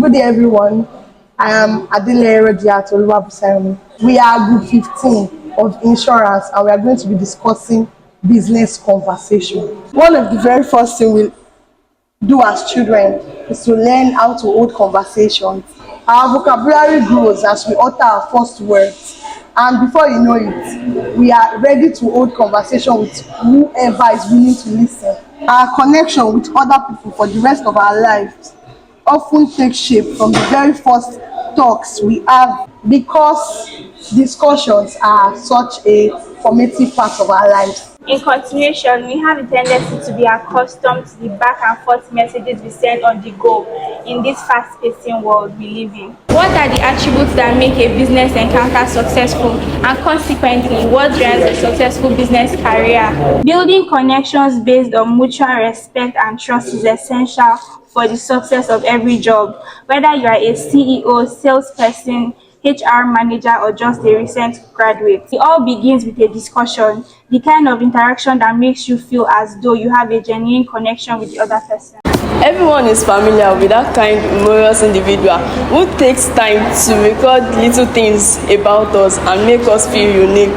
Good day, everyone. I am Adele Rodiat Oluwabusayomi. We are Group 15 of Insurance, and we are going to be discussing business conversation. One of the very first things we do as children is to learn how to hold conversations. Our vocabulary grows as we utter our first words, and before you know it, we are ready to hold conversation with whoever is willing to listen. Our connection with other people for the rest of our lives often takes shape from the very first talks we have, because discussions are such a formative part of our lives. In continuation, we have a tendency to be accustomed to the back and forth messages we send on the go in this fast-pacing world we live in. What are the attributes that make a business encounter successful, and consequently, what drives a successful business career? Building connections based on mutual respect and trust is essential for the success of every job, whether you are a CEO, salesperson, HR manager, or just a recent graduate. It all begins with a discussion, the kind of interaction that makes you feel as though you have a genuine connection with the other person. Everyone is familiar with that kind humorous individual who takes time to record little things about us and make us feel unique.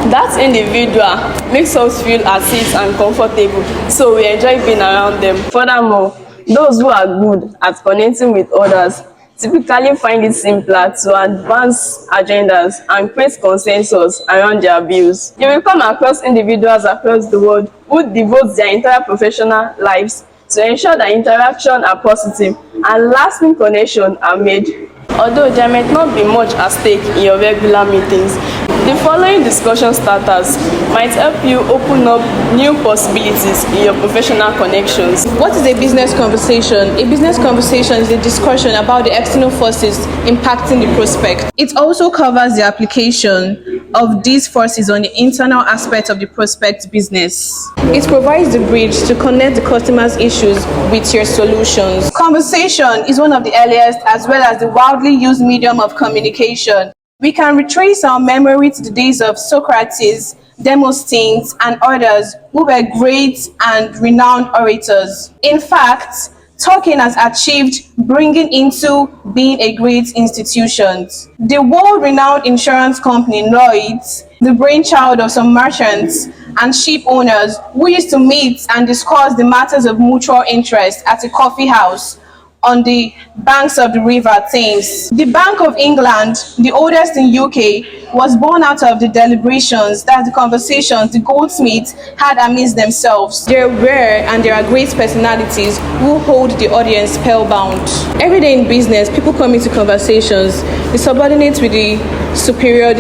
That individual makes us feel at ease and comfortable, so we enjoy being around them. Furthermore, those who are good at connecting with others typically find it simpler to advance agendas and create consensus around their views. You will come across individuals across the world who devote their entire professional lives to ensure that interactions are positive and lasting connections are made. Although there might not be much at stake in your regular meetings, the following discussion starters might help you open up new possibilities in your professional connections. What is a business conversation? A business conversation is a discussion about the external forces impacting the prospect. It also covers the application of these forces on the internal aspect of the prospect business. It provides the bridge to connect the customer's issues with your solutions. Conversation is one of the earliest as well as the widely used medium of communication. We can retrace our memory to the days of Socrates, Demosthenes, and others who were great and renowned orators. In fact, talking has achieved bringing into being a great institution. The world-renowned insurance company Lloyd's, the brainchild of some merchants and ship owners who used to meet and discuss the matters of mutual interest at a coffee house on the banks of the River Thames. The Bank of England, the oldest in UK, was born out of the deliberations, that's the conversations the goldsmiths had amidst themselves. There were and there are great personalities who hold the audience spellbound. Every day in business, people come into conversations, the subordinates with the superior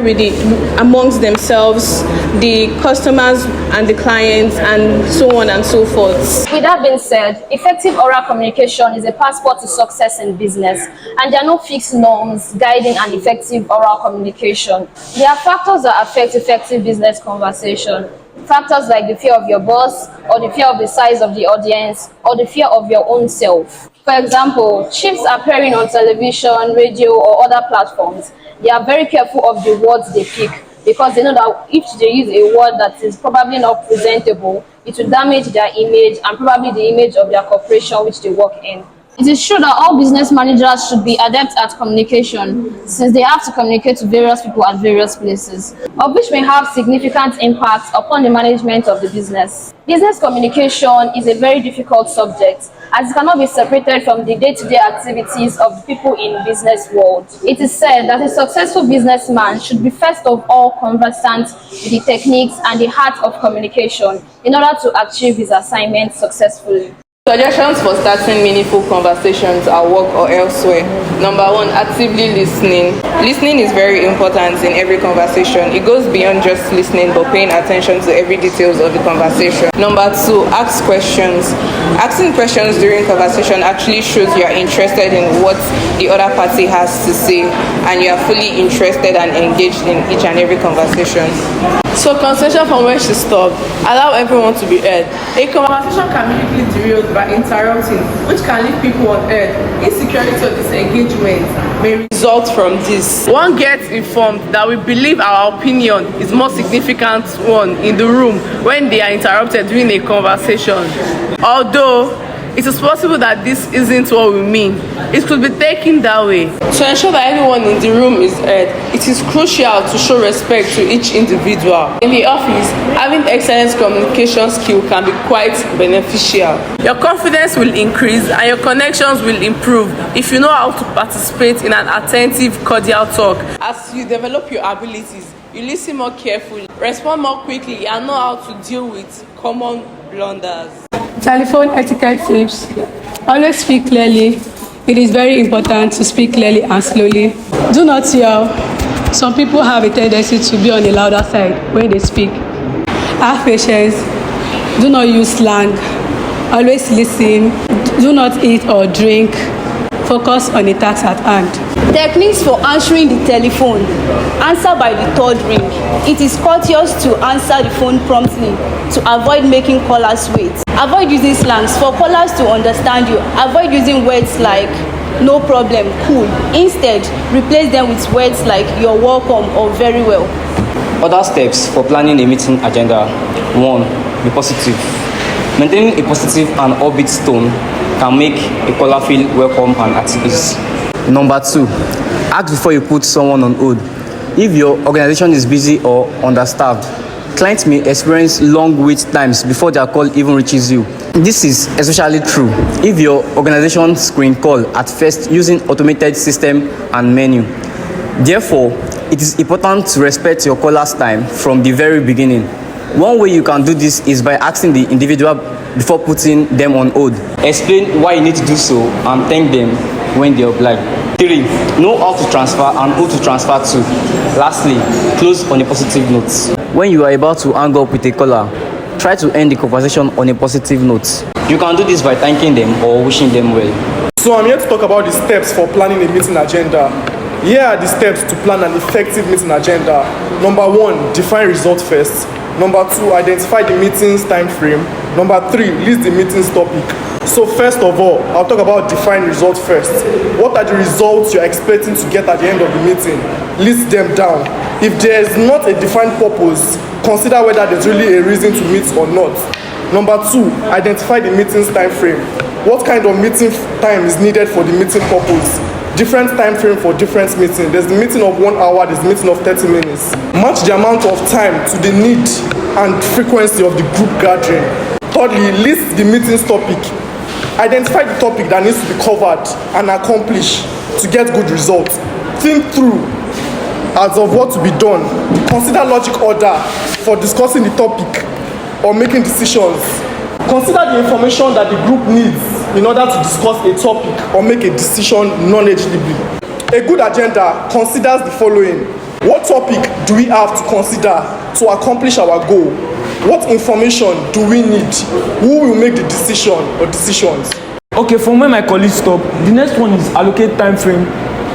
with the amongst themselves, the customers and the clients, and so on and so forth. With that being said, effective oral communication is a passport to success in business, and there are no fixed norms guiding an effective oral communication. There are factors that affect effective business conversation. Factors like the fear of your boss, or the fear of the size of the audience, or the fear of your own self. For example, chiefs appearing on television, radio, or other platforms, they are very careful of the words they pick, because they know that if they use a word that is probably not presentable, it will damage their image and probably the image of their corporation which they work in. It is true that all business managers should be adept at communication, since they have to communicate to various people at various places, of which may have significant impact upon the management of the business. Business communication is a very difficult subject, as it cannot be separated from the day-to-day activities of the people in the business world. It is said that a successful businessman should be first of all conversant with the techniques and the art of communication in order to achieve his assignment successfully. Suggestions for starting meaningful conversations at work or elsewhere. Number one, actively listening. Listening is very important in every conversation. It goes beyond just listening, but paying attention to every details of the conversation. Number two, ask questions. Asking questions during conversation actually shows you are interested in what the other party has to say, and you are fully interested and engaged in each and every conversation. So conversation from where she stopped. Allow everyone to be heard. A conversation can be quickly derailed by interrupting, which can leave people on edge. Insecurity or disengagement may result from this. One gets informed that we believe our opinion is more significant one in the room when they are interrupted during a conversation. Although it is possible that this isn't what we mean. It could be taken that way. To ensure that everyone in the room is heard, it is crucial to show respect to each individual. In the office, having excellent communication skill can be quite beneficial. Your confidence will increase and your connections will improve if you know how to participate in an attentive, cordial talk. As you develop your abilities, you listen more carefully, respond more quickly, and know how to deal with common blunders. Telephone etiquette tips. Always speak clearly. It is very important to speak clearly and slowly. Do not yell. Some people have a tendency to be on the louder side when they speak. Have patience. Do not use slang. Always listen. Do not eat or drink. Focus on the task at hand. Techniques for answering the telephone. Answer by the third ring. It is courteous to answer the phone promptly to avoid making callers wait. Avoid using slangs for callers to understand you. Avoid using words like no problem, cool. Instead, replace them with words like you're welcome or very well. Other steps for planning a meeting agenda. 1. Be positive. Maintaining a positive and upbeat tone can make a caller feel welcome and at ease. Number 2, ask before you put someone on hold. If your organization is busy or understaffed, clients may experience long wait times before their call even reaches you. This is especially true if your organization screen call at first using automated system and menu. Therefore, it is important to respect your caller's time from the very beginning. One way you can do this is by asking the individual before putting them on hold. Explain why you need to do so and thank them when they oblige. 3. Know how to transfer and who to transfer to. Lastly, close on a positive note. When you are about to hang up with a caller, try to end the conversation on a positive note. You can do this by thanking them or wishing them well. So I'm here to talk about the steps for planning a meeting agenda. Here are the steps to plan an effective meeting agenda. Number 1, define results first. Number 2, identify the meeting's time frame. Number 3, list the meeting's topic. So first of all, I'll talk about define results first. What are the results you're expecting to get at the end of the meeting? List them down. If there is not a defined purpose, consider whether there's really a reason to meet or not. Number 2, identify the meeting's time frame. What kind of meeting time is needed for the meeting purpose? Different time frame for different meeting. There's the meeting of 1 hour, there's the meeting of 30 minutes. Match the amount of time to the need and frequency of the group gathering. Thirdly, list the meeting's topic. Identify the topic that needs to be covered and accomplished to get good results. Think through as of what to be done. Consider logic order for discussing the topic or making decisions. Consider the information that the group needs in order to discuss a topic or make a decision non-legibly. A good agenda considers the following. What topic do we have to consider to accomplish our goal? What information do we need? Who will make the decision or decisions? Okay, from where my colleagues stop, the next one is allocate time frame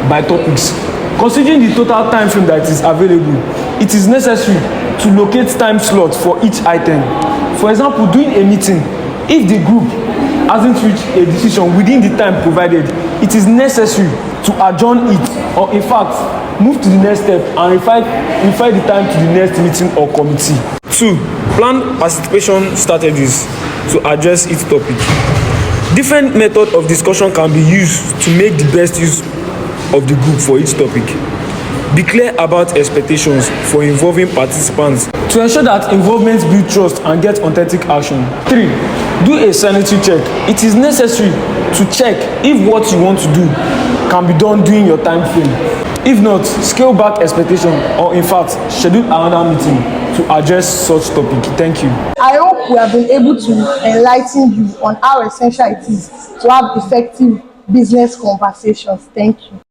by topics. Considering the total time frame that is available, it is necessary to locate time slots for each item. For example, during a meeting, if the group hasn't reached a decision within the time provided, it is necessary to adjourn it or in fact move to the next step and refer the time to the next meeting or committee. 2. Plan participation strategies to address each topic. Different methods of discussion can be used to make the best use of the group for each topic. Be clear about expectations for involving participants. To ensure that involvement builds trust and get authentic action. 3. Do a sanity check. It is necessary to check if what you want to do can be done during your time frame. If not, scale back expectation or in fact, schedule another meeting to address such topic. Thank you. I hope we have been able to enlighten you on how essential it is to have effective business conversations. Thank you.